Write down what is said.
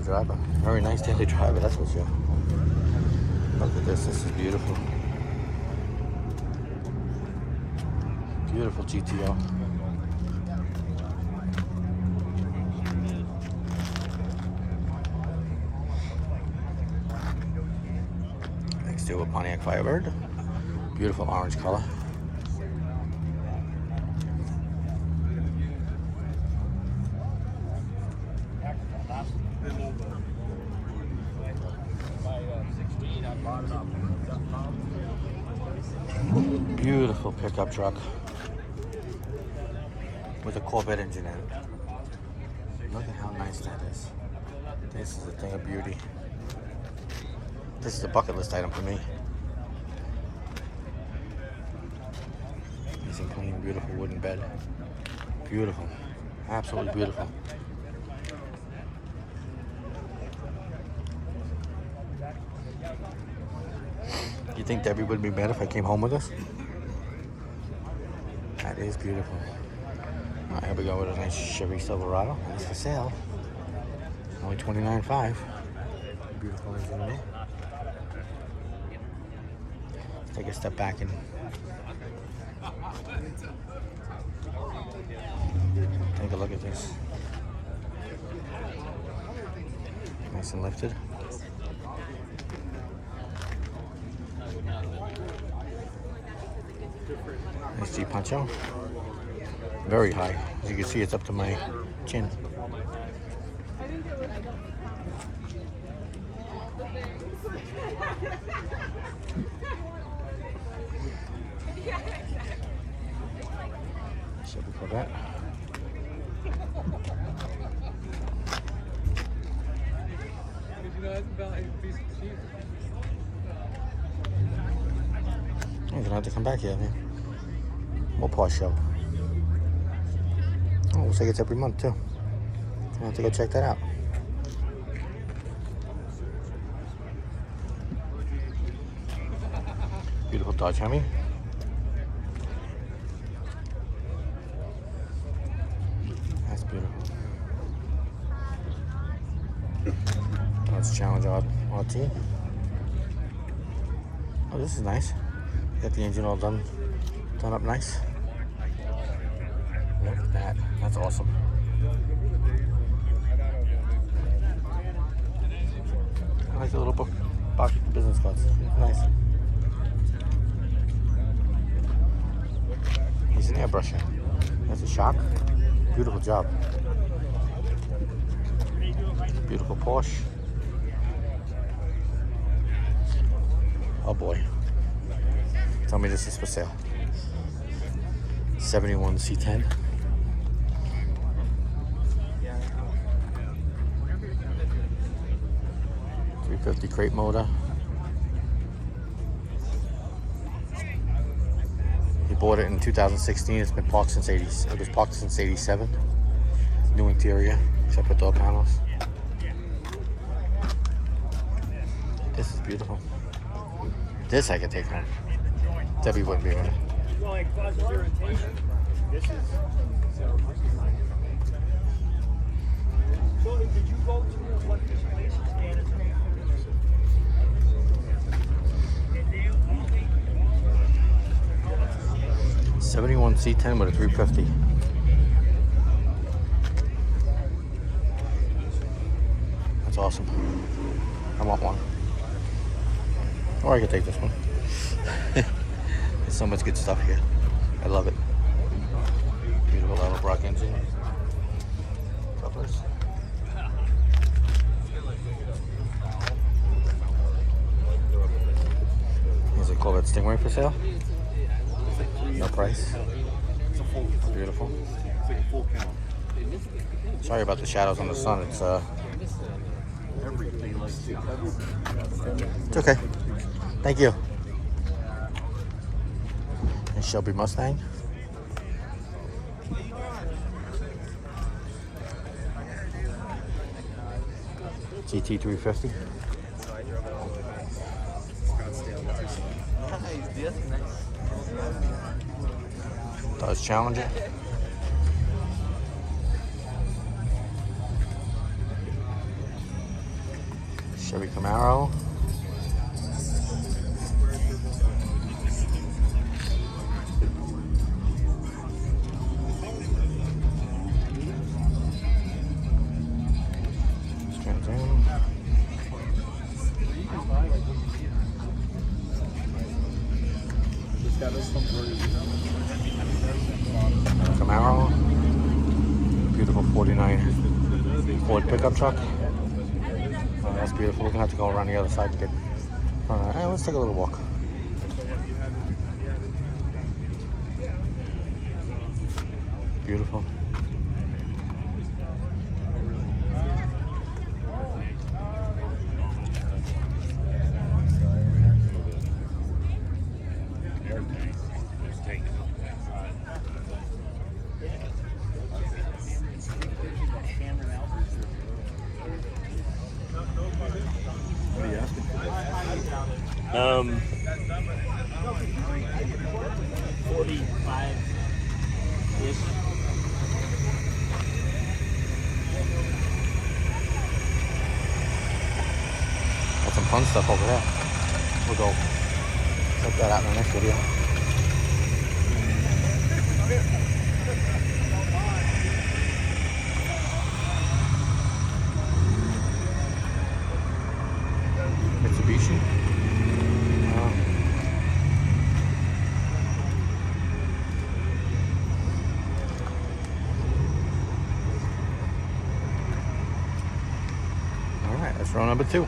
driver. Very nice daily driver, that's for sure. Look at this. This is beautiful. Beautiful GTO. Next to a Pontiac Firebird. Beautiful orange color. Beautiful pickup truck with a Corvette engine in it. Look at how nice that is. This is a thing of beauty. This is a bucket list item for me. Nice and clean, beautiful wooden bed. Beautiful. Absolutely beautiful. You think Debbie would be mad if I came home with us? That is beautiful. All right, here we go with a nice Chevy Silverado. That's for sale. Only $29,500. Beautiful engine in there. Let's take a step back and take a look at this. Nice and lifted. Nice Jeep Honcho. Very high. As you can see, it's up to my chin. Chevy Corvette. You're gonna have to come back here, man. More Porsche show. Oh, looks like it's every month too. I'll have to go check that out. Beautiful Dodge Hemi. That's beautiful. Dodge Challenger RT. Oh, this is nice. Got the engine all done up nice. Look at that. That's awesome. I like the little box business cards. Nice. He's an airbrusher. That's a shock. Beautiful job. Beautiful Porsche. Oh boy. Tell me this is for sale. 71 C10. .350 crate motor. He bought it in 2016. It's been parked since it was parked since '87. New interior, separate door panels. This is beautiful. This I could take home. Debbie wouldn't be with it. This is so did you go to what this place is? 71 C10 with a 350. That's awesome. I want one. Or I could take this one. There's so much good stuff here. I love it. Beautiful Little Brock engine. Couplers. Here's a Corvette Stingray for sale. No price. Beautiful. Sorry about the shadows on the sun. It's okay. Thank you. And Shelby Mustang. GT 350. Dodge Challenger. Chevy Camaro. Trans Am. Camaro. Beautiful 49 Ford pickup truck. Oh, that's beautiful. We're gonna have to go around the other side to get. Alright, let's take a little walk. Beautiful. What are you asking for? 45-ish. Got some fun stuff over there. We'll go check that out in the next video. Mitsubishi. All right, that's row number 2.